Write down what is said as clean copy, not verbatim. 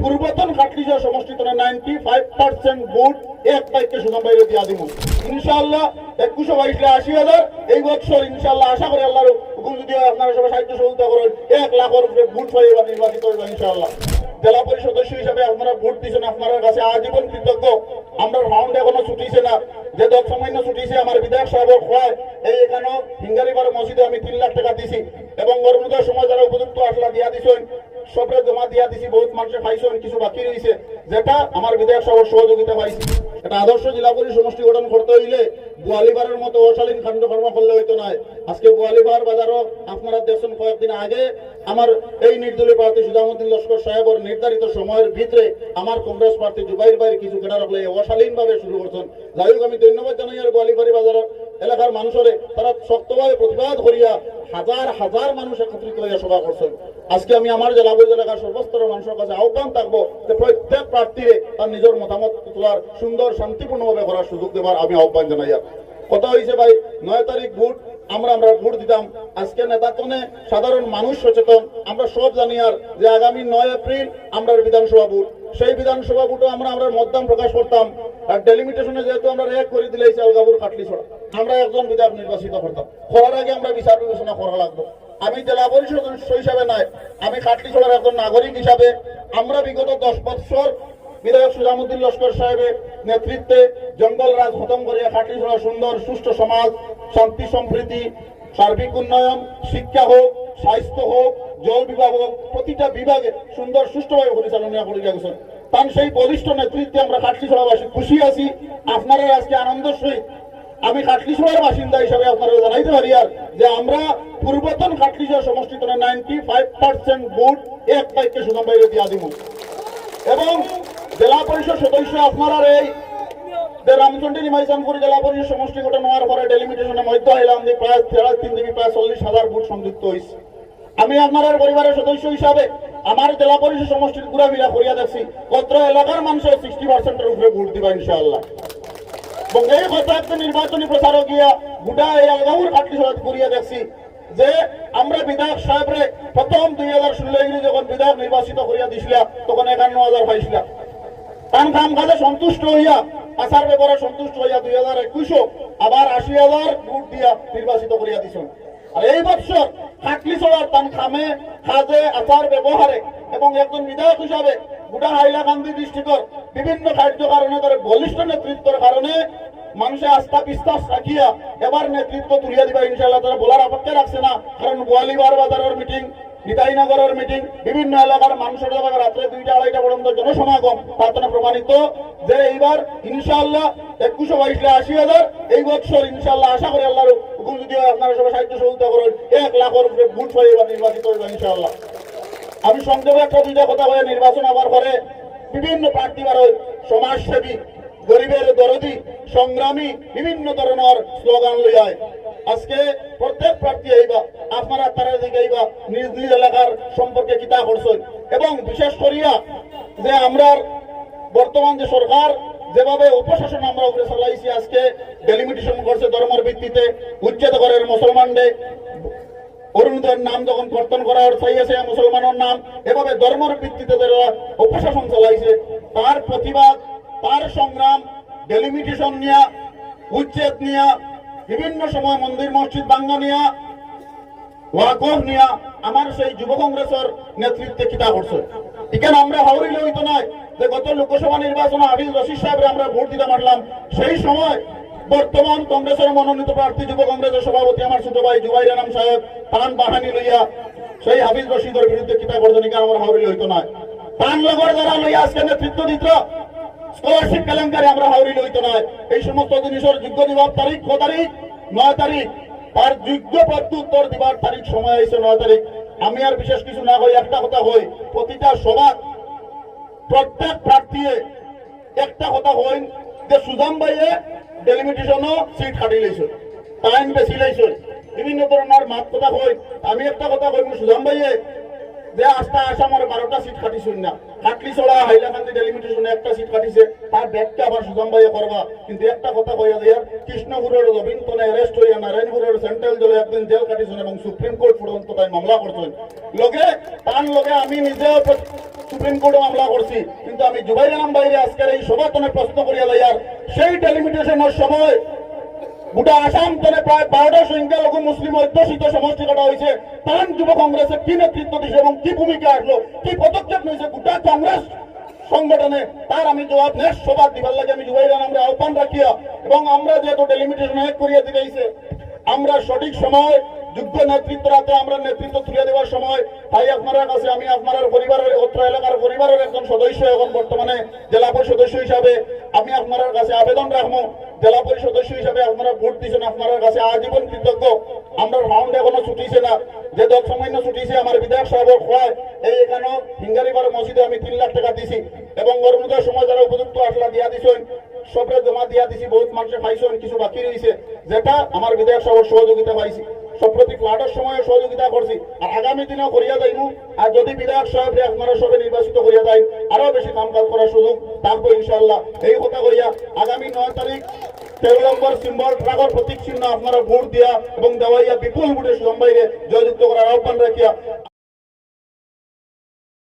পূর্বতন খাটলিশা সমষ্টিতে 95% ভোট এক বাক্যে সুদাম বাইরে দিয়া দিব ইনশাআল্লাহ। 2122,80,000 এই বছর ইনশাআল্লাহ আশা করি আল্লাহর হুকুম যদি আপনারা সবাই সাহায্য সহযোগিতা করেন 1 লাখের উপরে ভোট পাই এবার নির্বাচিত হইব ইনশাআল্লাহ। জেলা পরিষদ সদস্য হিসাবে আপনারা ভোট দিয়েছেন, আপনার কাছে আজীবন কৃতজ্ঞ। আমরা ফাউন্ড এখনো ছুটিছে না, যে 10 সামান্য ছুটিছে আমার বিধায়ক সাহেব খোয়ায় এই এখানে হিঙ্গারিবার মসজিদে আমি 3 লাখ টাকা দিছি এবং অরুণোদয় সময় যারা উপযুক্ত আসলা দিয়া দিছেন সবরে জমা দিয়া দিছি, বহুত মানুষের পাইছেন, কিছু বাকি রয়েছে যেটা আমার বিধায়ক সাহেবের সহযোগিতা পাইছি। এটা আদর্শ জেলা পরিষদ সমষ্টি গঠন করতে হইলে বোয়ালিবারের মতো অশালীন কাণ্ডকর্ম করলে হইতো না। আজকে বোয়ালিবার বাজারও আপনারা দেখছেন কয়েকদিন আগে আমার এই নির্দলীয় প্রার্থী সুজামুদ্দিন লস্কর সাহেবের নির্ধারিত সময়ের ভিতরে আমার কংগ্রেস প্রার্থী জুবাইর ভাইয়ের কিছু কেনা রাখলে অশালীন ভাবে শুরু করছেন। যাই হোক আমি ধন্যবাদ জানাই আর বোয়ালিবাড়ি বাজারের এলাকার মানুষরে তারা শক্তভাবে প্রতিবাদ করিয়া হাজার হাজার মানুষ একত্রিত হইয়া সভা করছেন। আজকে আমি আমার জেলা পরিষদ এলাকার সর্বস্তরের মানুষের কাছে আহ্বান থাকবো যে প্রত্যেক প্রার্থীরে তার নিজের মতামত তোলার সুন্দর শান্তিপূর্ণভাবে করার সুযোগ দেওয়ার আমি আহ্বান জানাই। কথা হয়েছে ভাই 9 তারিখ ভোট আমরা ভোট দিতাম। আজকে নেতাতনে সাধারণ মানুষ সচেতন, আমরা সব জানি আর যে আগামী 9 এপ্রিল আমরা বিধানসভা ভোট, সেই বিধানসভা ভোটে আমরা মতদান প্রকাশ করতাম। আর ডেলিমিটেশনে যেহেতু আমরা এক করে দিলে চালগাবুর কাটলি ছড়া আমরা একজন বিধায়ক নির্বাচিত করতাম, করার আগে আমরা বিচার বিবেচনা করা লাগতো। আমি জেলা পরিষদ সদস্য হিসাবে নয়, আমি কাটলি ছড়ার একজন নাগরিক হিসাবে আমরা বিগত 10 বছর বিধায়ক সুজামুদ্দিন লস্কর সাহেবের নেতৃত্বে জঙ্গল রাজ খতম করে খাটলিছড়া সুন্দর সুষ্ঠু সমাজ, শান্তি সম্প্রীতি, সার্বিক উন্নয়ন, শিক্ষা হোক, স্বাস্থ্য হোক, জল বিভাগ হোক, প্রতিটা বিভাগে সুন্দর সুষ্ঠুভাবে পরিচালনা করে গেছেন। তার সেই বলিষ্ঠ নেতৃত্বে আমরা খাটলিছড়াবাসী খুশি আছি। আপনারা আজকে আনন্দের সহিত আমি খাটলিছড়ার বাসিন্দা হিসাবে আপনারা জানাইতে পারি আর যে আমরা পূর্বতন খাটলিছড়া সমষ্টিতে 95% ভোট এক বাক্যে সুদাম বাইরে দিয়া দিব এবং জেলা পরিষদ সদস্য আপনারা এই রামচন্দ্রী নিমাইচানপুর জেলা পরিষদ সমষ্টি গঠন হওয়ার পরে ডেলিমিটেশনের মধ্যে হইলাম যে প্রায় 3 থেকে প্রায় 40,000 ভোট সংযুক্ত হয়েছে। আমি আপনার পরিবারের সদস্য হিসাবে আমার জেলা পরিষদ সমষ্টির ঘুরাফিরা করিয়া দেখছি কত এলাকার মানুষের 60%-এর উপরে ভোট দিবা ইনশাআল্লাহ। এবং এই কথা একটা নির্বাচনী প্রচারও গিয়া গোটা এই আলগাউর কাটলি করিয়া দেখছি যে আমরা বিধায়ক সাহেবরে প্রথম 2016 যখন বিধায়ক নির্বাচিত করিয়া দিছিলা তখন 51,000 পাইছিলা। কাম কাজে সন্তুষ্ট হইয়া আচার ব্যাপারে সন্তুষ্ট হইয়া 2021 আবার 80,000 ভোট দিয়া নির্বাচিত করিয়া দিছেন। আর এই বছর খাটলিছড়ার তান খামে কাজে আচার ব্যবহারে এবং একজন বিধায়ক হিসাবে গোটা হাইলাকান্দি ডিস্ট্রিক্টর বিভিন্ন কার্য কারণে তার বলিষ্ঠ নেতৃত্বের কারণে মানুষের আস্থা বিশ্বাস রাখিয়া এবার নেতৃত্ব তুলিয়া দিবা ইনশাআল্লাহ। তারা বলার অপেক্ষা রাখছে না, কারণ বোয়ালিবার বাজারের মিটিং, নিতাইনগরের মিটিং, বিভিন্ন এলাকার মানুষের রাত্রে 2টা-2:30 পর্যন্ত জনসমাগম তার প্রমাণিত যে এইবার ইনশাআল্লাহ 2122,80,000 এই বছর ইনশাআল্লাহ আশা করি আল্লাহর হুকুম যদি আপনারা সবাই সাহায্য সহযোগিতা করেন 1 লাখের উপরে ভোট পাই এবার নির্বাচিত হইব ইনশাআল্লাহ। আমি সংক্ষেপে একটা 2টা কথা বলে নির্বাচন হওয়ার পরে বিভিন্ন প্রার্থী সমাজসেবী, গরিবের দরদি, সংগ্রামী বিভিন্ন ধরনের স্লোগান লইয়ায় আজকে প্রত্যেক প্রার্থী আইবা আপনারা তারা দিকে আইবা নিজ নিজ এলাকার সম্পর্কে কিতা করছেন এবং বিশেষ করিয়া যে আমরা বর্তমান যে সরকার যেভাবে উপশাসন আমরা উপরে চালাইছি, আজকে ডেলিমিটেশন করছে ধর্মের ভিত্তিতে, উচ্ছেদ করের মুসলমানরে অরুণোদয়ের নাম যখন কর্তন করা চাইছে মুসলমানের নাম এভাবে ধর্মের ভিত্তিতে উপশাসন চালাইছে, তার প্রতিবাদ, তার সংগ্রাম, ডেলিমিটেশন নিয়া, উচ্ছেদ নিয়া, বিভিন্ন সময় মন্দির মসজিদ ভাঙ্গা নিয়া, ওয়াকফ নিয়া আমার সেই যুব কংগ্রেসের নেতৃত্বে কিতা করছে। এখানে আমরা হাওড়িলে হইতো নয় যে গত লোকসভা নির্বাচনে হাফিজ রশিদ সাহেবের আমরা ভোট দিতে পারলাম, সেই সময় বর্তমান কংগ্রেসের মনোনীত প্রার্থী যুব কংগ্রেসের সভাপতি আমার ছোট ভাই জুবাইর আনাম সাহেব প্রাণ বাহানি লইয়া সেই হাফিজ রশিদের বিরুদ্ধে কিতা করছেন, এখানে আমরা হাওড়িলে হইতো নয়। প্রাণ লগর যারা লইয়া আজকে নেতৃত্ব দিত স্কলারশিপ কেলেঙ্কারি আমরা হাওড়িলে হইতো নয়। এই সমস্ত জিনিসের যোগ্য দিবার তারিখ 9 তারিখ তার যোগ্য প্রত্যুত্তর দিবার তারিখ সময় হয়েছে 9 তারিখ। আমি আর বিশেষ কিছু না হই, একটা কথা হই, প্রতিটা সভা প্রত্যেক প্রার্থী একটা কথা হইন যে সুজাম ভাইয়ে ডেলিমিটেশনও সিট কাটি লাইছে, টাইম বেশি লাইছে, বিভিন্ন ধরনের মাত কথা হই। আমি একটা কথা কইব সুজাম ভাইয়ে যে আজটা আসামের 12টা সিট কাটিছুন না, কাটলিছড়া হাইলাকান্দি ডেলিমিটেশনে একটা সিট কাটিছে, তার ব্যাখ্যা আবার সুজাম ভাইয়া করবা। কিন্তু একটা কথা কইয়া দেয়ার, কৃষ্ণপুরের রবীন্দ্রনে অ্যারেস্ট হইয়া নারায়ণপুরের সেন্ট্রাল জেলে একদিন জেল কাটিছেন এবং সুপ্রিম কোর্ট পর্যন্ত তাই মামলা করছেন। লগে তার লগে আমি নিজেও সুপ্রিম কোর্টে মামলা করছি। কিন্তু আমি জুবাইর আলম বাইরে আজকের এই সভাতনে প্রশ্ন করিয়া দেয়ার, সেই ডেলিমিটেশনের সময় গোটা আসাম তলে প্রায় 12টা সংখ্যালঘু মুসলিম অধ্যুষিত সমষ্টি করা হয়েছে। তার যুব কংগ্রেসে কি নেতৃত্ব দিয়েছে এবং কি ভূমিকা আসলো, কি পদক্ষেপ নিয়েছে গোটা কংগ্রেস সংগঠনে, তার আমি জবাব নেক্সট সভা দিবার লাগে আমি জুবাইর আমরা আহ্বান রাখিয়া, এবং আমরা যেহেতু ডেলিমিটেশন এক করিয়া দিয়েছে, আমরা সঠিক সময় যোগ্য নেতৃত্ব রাতে আমরা নেতৃত্ব তুলে দেওয়ার সময়, তাই আপনার কাছে আমি আপনার পরিবারের অত্র এলাকার পরিবারের একজন সদস্য, এখন বর্তমানে জেলা পরিষদ সদস্য হিসাবে আমি আপনার কাছে আবেদন রাখবো, জেলা পরিষদ সদস্য হিসাবে আপনারা ভোট দিয়েছেন, আপনার কাছে আজীবন কৃতজ্ঞ। আমরা রাউন্ড এখনো ছুটিছে না, যে 10 সামান্য ছুটিছে আমার বিধায়ক সাহেবের খোয়ায় এই এখানেও হিঙ্গারিবার মসজিদে আমি 3 লাখ টাকা দিছি, এবং অরুণোদয় সময় যারা উপযুক্ত আসলা দিয়া দিছেন সবরে জমা দিয়া দিছি, বহুত মানুষের পাইছেন, কিছু বাকি রয়েছে যেটা আমার বিধায়ক সাহেবের সহযোগিতা পাইছি। সম্প্রতি ফ্লাডের সময় সহযোগিতা করছি, আর আগামী দিনেও করিয়া যাইমু। আর যদি বিধায়ক সাহেবরে আপনারা সবে নির্বাচিত করিয়া যায়, আরো বেশি কাম কাজ করার সুযোগ থাকবো ইনশাআল্লাহ। এই কথা করিয়া আগামী 9 তারিখ 13 নম্বর সিম্বল ট্রাগর প্রতীক চিহ্ন আপনারা ভোট দিয়া এবং দেওয়াইয়া বিপুল ভোটে সুজম ভাইরে জয়যুক্ত করার আহ্বান রাখিয়া